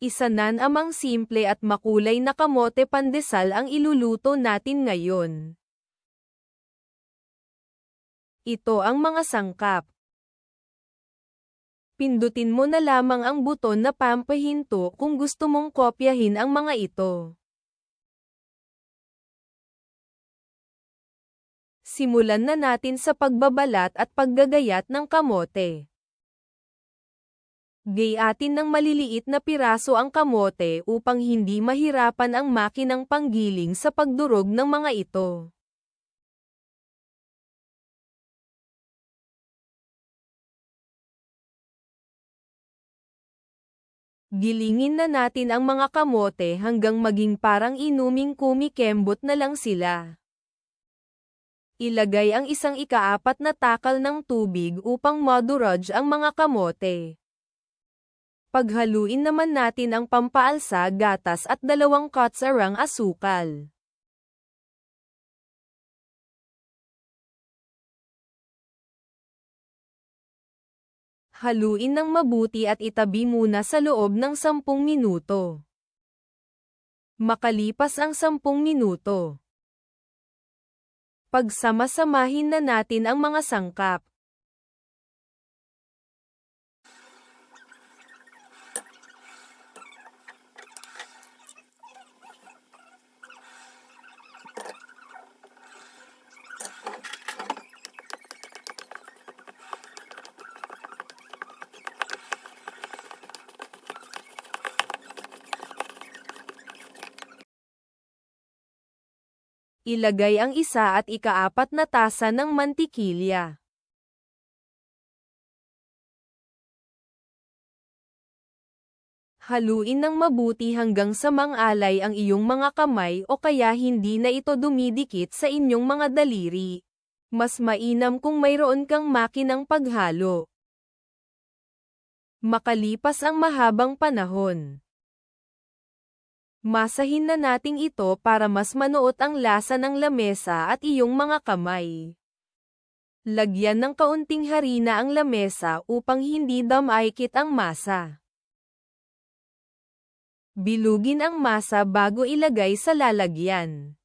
Isa na namang simple at makulay na kamote pandesal ang iluluto natin ngayon. Ito ang mga sangkap. Pindutin mo na lamang ang buton na pampahinto kung gusto mong kopyahin ang mga ito. Simulan na natin sa pagbabalat at paggagayat ng kamote. Gayatin ng maliliit na piraso ang kamote upang hindi mahirapan ang makinang panggiling sa pagdurog ng mga ito. Gilingin na natin ang mga kamote hanggang maging parang inuming kumikembot na lang sila. Ilagay ang 1/4 na takal ng tubig upang madurog ang mga kamote. Paghaluin naman natin ang pampaalsa gatas at 2 kutsarang asukal. Haluin ng mabuti at itabi muna sa loob ng 10 minuto. Makalipas ang 10 minuto, pagsama-samahin na natin ang mga sangkap. Ilagay ang 1/4 na tasa ng mantikilya. Haluin ng mabuti hanggang sa mangalay ang iyong mga kamay o kaya hindi na ito dumidikit sa inyong mga daliri. Mas mainam kung mayroon kang makinang paghalo. Makalipas ang mahabang panahon, masahin na nating ito para mas manuot ang lasa ng lamesa at iyong mga kamay. Lagyan ng kaunting harina ang lamesa upang hindi damaykit ang masa. Bilugin ang masa bago ilagay sa lalagyan.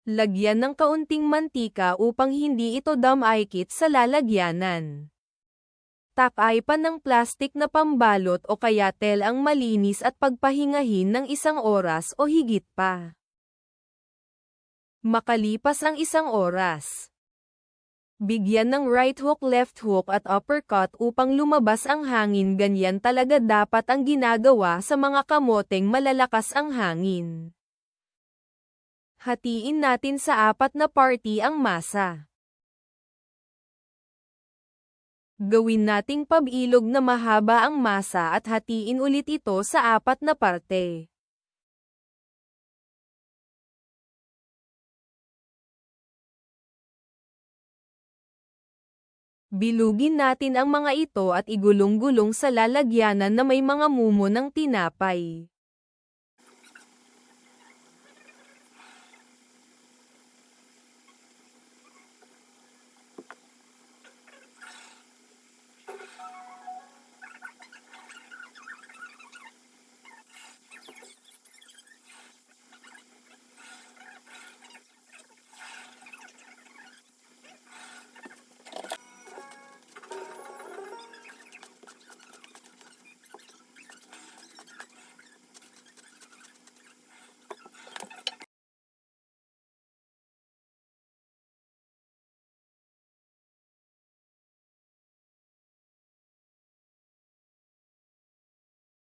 Lagyan ng kaunting mantika upang hindi ito damaykit sa lalagyanan. Takaypan ng plastik na pambalot o kaya telang malinis at pagpahingahin ng 1 oras o higit pa. Makalipas ang 1 oras, bigyan ng right hook, left hook at uppercut upang lumabas ang hangin. Ganyan talaga dapat ang ginagawa sa mga kamoteng malalakas ang hangin. Hatiin natin sa 4 na party ang masa. Gawin nating pabilog na mahaba ang masa at hatiin ulit ito sa 4 na parte. Bilugin natin ang mga ito at igulong-gulong sa lalagyanan na may mga mumo ng tinapay.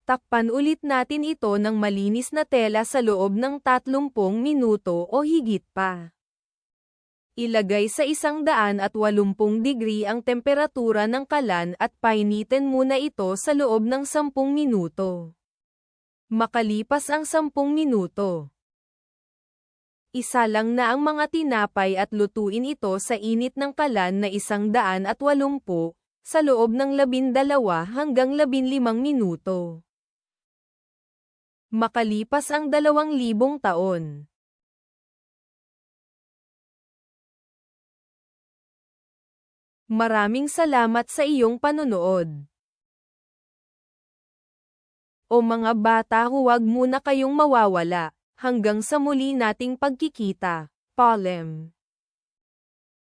Takpan ulit natin ito ng malinis na tela sa loob ng 30 minuto o higit pa. Ilagay sa 180 degree ang temperatura ng kalan at painitin muna ito sa loob ng 10 minuto. Makalipas ang 10 minuto, isalang na ang mga tinapay at lutuin ito sa init ng kalan na 180 sa loob ng 12 hanggang 15 minuto. Makalipas ang 2,000 taon, Maraming salamat sa iyong panonood. O mga bata, huwag muna kayong mawawala. Hanggang sa muli nating pagkikita. Paalam.